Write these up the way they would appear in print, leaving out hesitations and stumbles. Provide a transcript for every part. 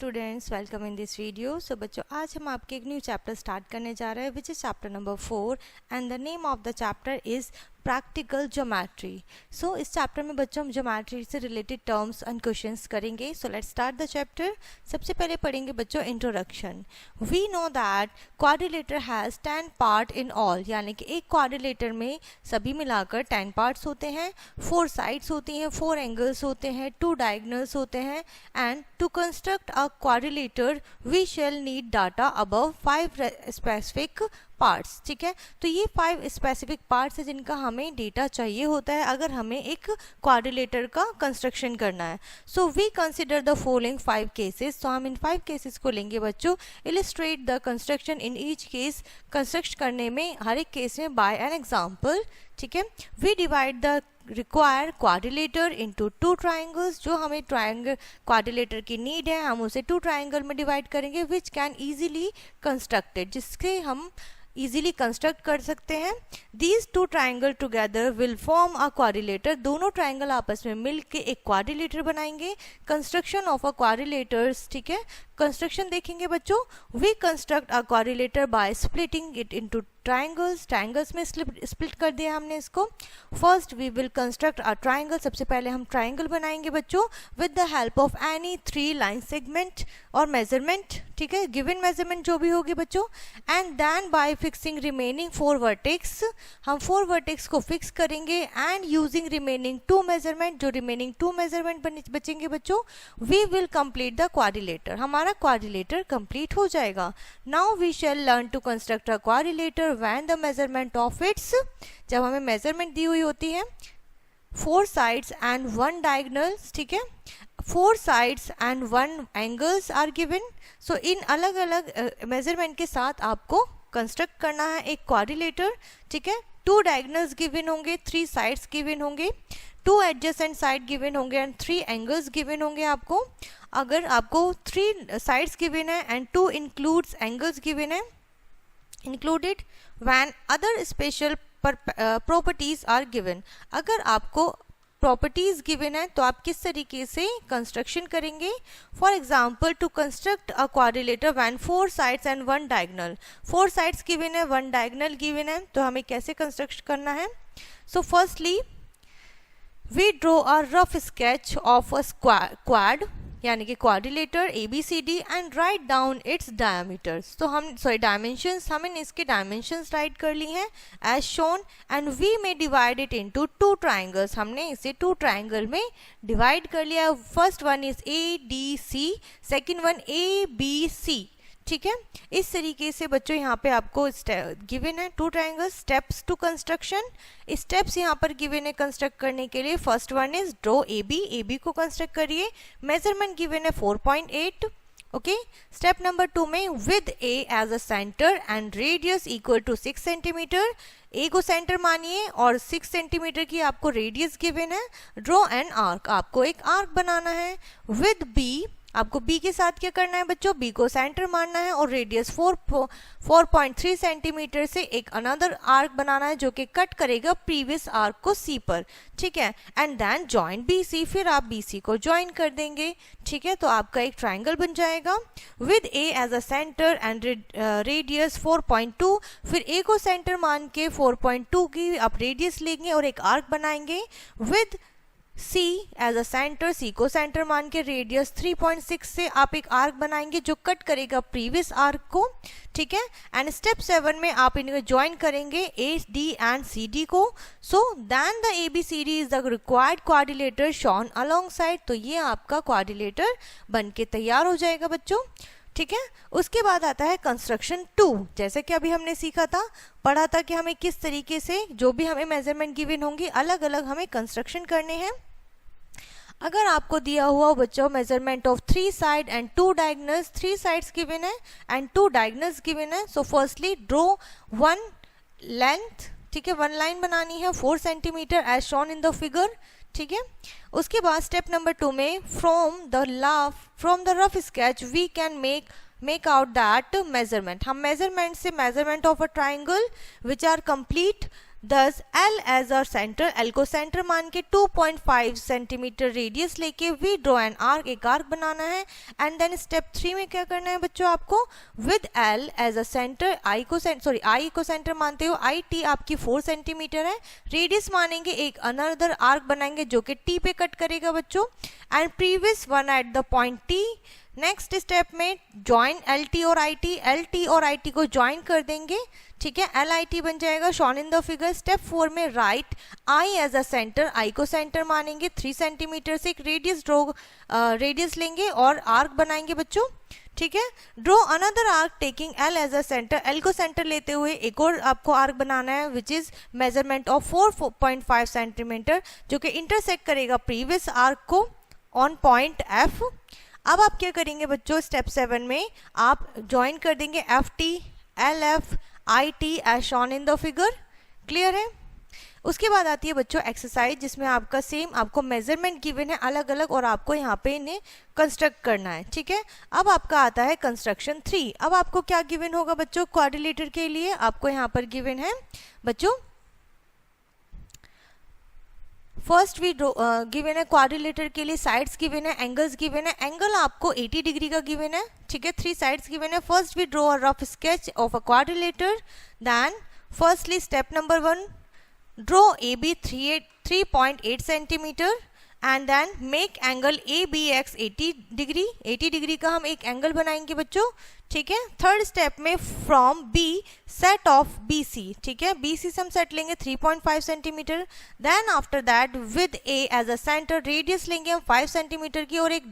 Students, welcome in this video. So बच्चों, आज हम आपके एक न्यू चैप्टर स्टार्ट करने जा रहे हैं which is chapter number 4 and the name of the chapter is practical geometry. So इस चैप्टर में बच्चों हम ज्योमेट्री से रिलेटेड टर्म्स एंड क्वेश्चंस करेंगे। So let's start the chapter. सबसे पहले पढ़ेंगे बच्चों introduction. We know that quadrilateral has 10 part in all, यानी कि एक क्वाड्रिलेटर में सभी मिलाकर 10 पार्ट्स होते हैं, 4 साइड्स होती हैं, 4 एंगल्स होते हैं, 2 डायगोनल्स होते हैं। And to construct a quadrilateral we shall need data above 5 specific parts. ठीक है, तो ये 5 स्पेसिफिक पार्ट्स है जिनका हमें डेटा चाहिए होता है अगर हमें एक क्वाड्रिलेटर का कंस्ट्रक्शन करना है। So we consider the following 5 cases. तो हम इन 5 केसेस को लेंगे बच्चों। Illustrate the construction in each case, construct करने में हर एक केस में बाय एन एग्जाम्पल। ठीक है, we divide the require quadrilateral into 2 triangles. जो हमें ट्राइंगल क्वाड्रिलेटर की नीड है हम उसे 2 ट्राइंगल में डिवाइड करेंगे विच कैन ईजिली कंस्ट्रक्टेड, जिससे हम इजीली कंस्ट्रक्ट कर सकते हैं। These 2 triangle together will form a quadrilateral. दोनों ट्राइंगल आपस में मिल के एक क्वाड्रिलेटर बनाएंगे। कंस्ट्रक्शन ऑफ अ क्वाड्रिलेटर्स, ठीक है, कंस्ट्रक्शन देखेंगे बच्चों। We construct a quadrilateral by splitting it into triangles. Triangles में स्प्लिट कर दिया हमने इसको। First we will construct a triangle. सबसे पहले हम ट्राइंगल बनाएंगे बच्चों with the help of any 3 line segment और मेजरमेंट। ठीक है, गिवन मेजरमेंट जो भी होगी बच्चों। And then by fixing remaining 4 vertex, हम 4 वर्टेक्स को फिक्स करेंगे। एंड यूजिंग रिमेनिंग 2 मेजरमेंट, जो रिमेनिंग 2 मेजरमेंट बचेंगे बच्चों, we will complete the quadrilateral. हमारा क्वाड्रिलेटर कंप्लीट हो जाएगा। Now we shall learn to construct a quadrilateral when the measurement of its, जब हमें मेजरमेंट दी हुई होती है 4 साइड्स एंड 1 डायगोनल्स। ठीक है, 4 sides and 1 angles are given. So इन अलग अलग मेजरमेंट के साथ आपको कंस्ट्रक्ट करना है एक क्वाड्रिलेटर। ठीक है, 2 डायगोनल्स गिवन होंगे, 3 साइड्स गिवन होंगे, 2 एडजेसेंट साइड गिवन होंगे एंड 3 एंगल्स गिवन होंगे आपको। अगर आपको 3 साइड्स गिवन है एंड 2 इंक्लूड्स एंगल्स गिवन है, included when other special properties are given. अगर आपको प्रॉपर्टीज गिवन है तो आप किस तरीके से कंस्ट्रक्शन करेंगे। For example, to construct a quadrilateral when 4 sides and 1 diagonal. 4 sides given है, 1 डायगोनल गिवन है, तो हमें कैसे कंस्ट्रक्ट करना है। So firstly we draw a rough sketch of a quad, यानी कि quadrilateral ABCD and write down its diameters. तो हम डायमेंशंस, हमने इसके डायमेंशंस राइट कर ली हैं एज शोन। एंड वी में डिवाइड इट इनटू 2 ट्राइंगल्स। हमने इसे 2 ट्राइंगल में डिवाइड कर लिया। First one is ADC, second one ABC। ठीक है, इस तरीके से बच्चों यहाँ पे आपको गिवन है 2 triangles. Steps to construction, steps यहाँ पर गिवन है कंस्ट्रक्ट करने के लिए। First one is draw AB को कंस्ट्रक्ट करिए। मेजरमेंट गिवन है 4.8। ओके, स्टेप नंबर 2 में with A as a center and radius equal to 6 centimeter. A को सेंटर मानिए और 6 सेंटीमीटर की आपको रेडियस गिवन है। ड्रॉ एन आर्क, आपको एक आर्क बनाना है। विद B, आपको B के साथ क्या करना है बच्चों, B को सेंटर मानना है और रेडियस 4.3 सेंटीमीटर से एक अनदर आर्क बनाना है जो कि कट करेगा प्रीवियस आर्क को C पर। ठीक है, एंड देन जॉइन BC, फिर आप BC को ज्वाइन कर देंगे। ठीक है, तो आपका एक ट्राइंगल बन जाएगा with A as a center and radius 4.2। फिर A को सेंटर मान के 4.2 की आप रेडियस लेंगे और एक आर्क बनाएंगे। With C as a center, C को सेंटर मान के रेडियस 3.6 से आप एक आर्क बनाएंगे जो कट करेगा प्रीवियस आर्क को। ठीक है, एंड स्टेप 7 में आप इनको ज्वाइन करेंगे AD एंड CD को। So then the ABCD is the required quadrilateral shown along side. तो ये आपका क्वाड्रिलेटर बन के तैयार हो जाएगा बच्चों। ठीक है, उसके बाद आता है कंस्ट्रक्शन 2। जैसे कि अभी हमने सीखा था, पढ़ा था कि हमें किस तरीके से जो भी हमें मेजरमेंट गिवन होंगे अलग अलग हमें कंस्ट्रक्शन करने हैं। अगर आपको दिया हुआ बच्चों measurement of 3 side and 2 diagonals, 3 sides given है एंड 2 डायगोनल्स गिवन है। So firstly draw 1 length. ठीक है, 1 लाइन बनानी है 4 centimeter as shown in the figure. ठीक है, उसके बाद स्टेप नंबर 2 में from the rough sketch we can make out that measurement. हम मेजरमेंट से measurement of a triangle which are complete this L as a center, L को center मान के 2.5 सेंटीमीटर रेडियस लेके वी ड्रॉ एन आर्क, एक arc बनाना है। And then step 3 में क्या करना है बच्चों आपको, with L as a centre, I को सेंटर मानते हो, आई टी आपकी 4 सेंटीमीटर है, रेडियस मानेंगे, एक अनदर आर्क बनाएंगे जो कि टी पे कट करेगा बच्चों, and previous one eight the point T. Next step में ज्वाइन एल टी और आई टी को ज्वाइन कर देंगे, ठीक है, एल आई टी बन जाएगा shown in the figure. Step 4 में right I as a centre, I को सेंटर मानेंगे, 3 सेंटीमीटर से एक रेडियस लेंगे और आर्क बनाएंगे बच्चों, ठीक है। Draw another arc taking L as a center, L को सेंटर लेते हुए एक और आपको आर्क बनाना है which is measurement of 4.5 centimeter, जो कि इंटरसेक्ट करेगा प्रीवियस आर्क को ऑन पॉइंट एफ। अब आप क्या करेंगे बच्चों, स्टेप 7 में आप ज्वाइन कर देंगे F T, L F, I T as shown in the figure. Clear है। उसके बाद आती है बच्चों एक्सरसाइज, जिसमें आपका सेम आपको मेजरमेंट गिवन है अलग अलग और आपको यहाँ पे इन्हें कंस्ट्रक्ट करना है, ठीक है। अब आपका आता है कंस्ट्रक्शन 3। अब आपको क्या गिवन होगा बच्चों, क्वाड्रिलेटर के लिए आपको यहाँ पर गिवन है बच्चों, फर्स्ट वी गिवन है क्वाड्रिलेटर के लिए, साइड्स गिवन है, एंगल्स गिवन है, एंगल आपको 80 डिग्री का गिवन है, ठीक है, 3 साइड्स गिवन है। First we draw a rough sketch of a quadrilateral, then firstly step number 1 draw A B 3.8 centimetre and then make angle A B X 80 degree का हम एक एंगल बनाएंगे बच्चों, ठीक है। थर्ड स्टेप में from B set off B C, ठीक है, बी सी से हम सेट लेंगे 3.5 centimeter. Then after that with A as a center, radius लेंगे हम 5 सेंटीमीटर की और एक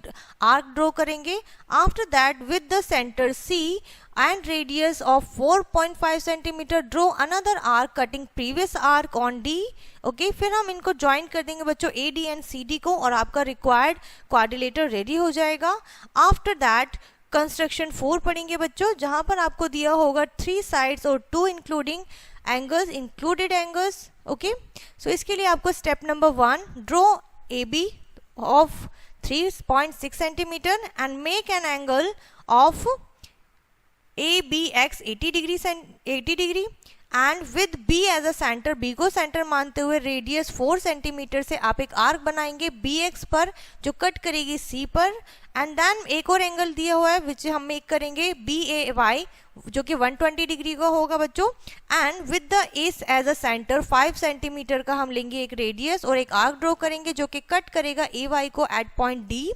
आर्क ड्रॉ करेंगे। After that with the center C and radius of 4.5 centimeter draw another arc cutting previous arc on D, okay. फिर हम इनको join कर देंगे बच्चों AD एंड CD को और आपका रिक्वायर्ड क्वाड्रिलेटर रेडी हो जाएगा। आफ्टर दैट कंस्ट्रक्शन 4 पढ़ेंगे बच्चों, जहां पर आपको दिया होगा 3 साइड्स और 2 इंक्लूडेड एंगल्स, ओके। सो इसके लिए आपको step number 1 draw AB of 3.6 centimeter and make an angle of ABX 80 degree and with B as a center, B को सेंटर मानते हुए रेडियस 4 सेंटीमीटर से आप एक आर्क बनाएंगे BX पर जो कट करेगी C पर। एंड देन एक और एंगल दिया हुआ है विच हम मेक करेंगे BAY जो कि 120 डिग्री का होगा बच्चों। And with the S as a center 5 centimeter का हम लेंगे एक रेडियस और एक आर्क ड्रॉ करेंगे जो कि कट करेगा AY को एट पॉइंट D,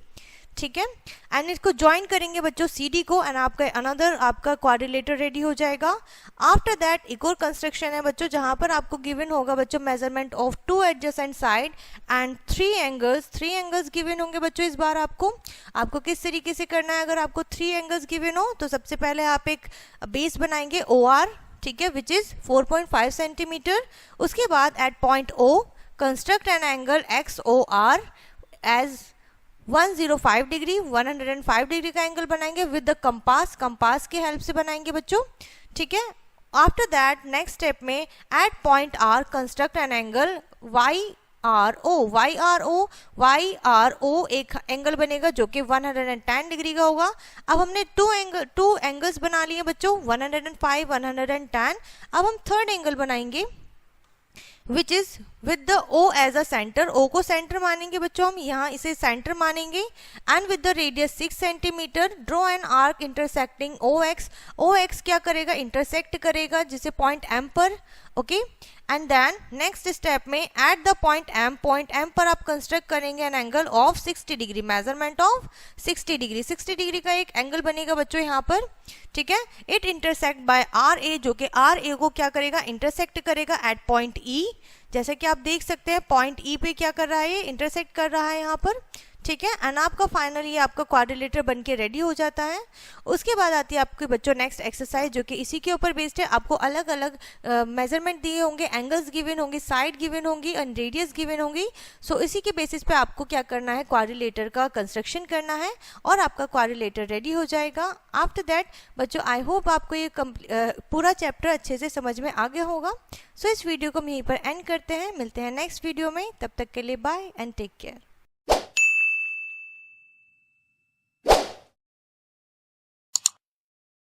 ठीक है। एंड इसको ज्वाइन करेंगे बच्चों CD को एंड आपका अनदर आपका क्वाड्रिलेटर रेडी हो जाएगा। आफ्टर दैट एक और कंस्ट्रक्शन है बच्चों, जहां पर आपको गिवन होगा बच्चों measurement of 2 adjacent side and 3 angles given होंगे बच्चों। इस बार आपको किस तरीके से करना है, अगर आपको 3 एंगल्स गिवन हो तो सबसे पहले आप एक बेस बनाएंगे OR, ठीक है, विच इज 4.5 सेंटीमीटर। उसके बाद at point O construct an angle XOR as 105 degree का एंगल बनाएंगे विद द कंपास की हेल्प से बनाएंगे बच्चों, ठीक है। आफ्टर दैट नेक्स्ट स्टेप में at point R construct an angle YRO एक एंगल बनेगा जो कि 110 डिग्री का होगा। अब हमने 2 एंगल्स बना लिए बच्चों, 105 110। अब हम थर्ड एंगल बनाएंगे which is with the O as a center, O को सेंटर मानेंगे बच्चों, हम यहाँ इसे सेंटर मानेंगे and with the radius 6 centimeter draw an arc intersecting OX क्या करेगा, इंटरसेक्ट करेगा जिसे पॉइंट M पर, okay. And then next step में एट द पॉइंट M पर आप कंस्ट्रक्ट करेंगे an angle of 60 degree, measurement of 60 degree का एक एंगल बनेगा बच्चों यहाँ पर, ठीक है। इट इंटरसेक्ट बाय RA जो कि RA को क्या करेगा, इंटरसेक्ट करेगा एट पॉइंट E। जैसे कि आप देख सकते हैं पॉइंट E पे क्या कर रहा है, इंटरसेक्ट कर रहा है यहाँ पर, ठीक है। एंड आपका फाइनली आपका क्वाड्रिलेटर बन के रेडी हो जाता है। उसके बाद आती है आपके बच्चों नेक्स्ट एक्सरसाइज जो कि इसी के ऊपर बेस्ड है। आपको अलग अलग मेजरमेंट दिए होंगे, एंगल्स गिवन होंगे, साइड गिवन होंगी एंड रेडियस गिवन होंगी। सो इसी के बेसिस पे आपको क्या करना है, क्वाड्रिलेटर का कंस्ट्रक्शन करना है और आपका क्वाड्रिलेटर रेडी हो जाएगा। आफ्टर दैट बच्चों आई होप आपको ये पूरा चैप्टर अच्छे से समझ में आ गया होगा। सो इस वीडियो को हम यहीं पर एंड करते हैं, मिलते हैं नेक्स्ट वीडियो में, तब तक के लिए बाय एंड टेक केयर।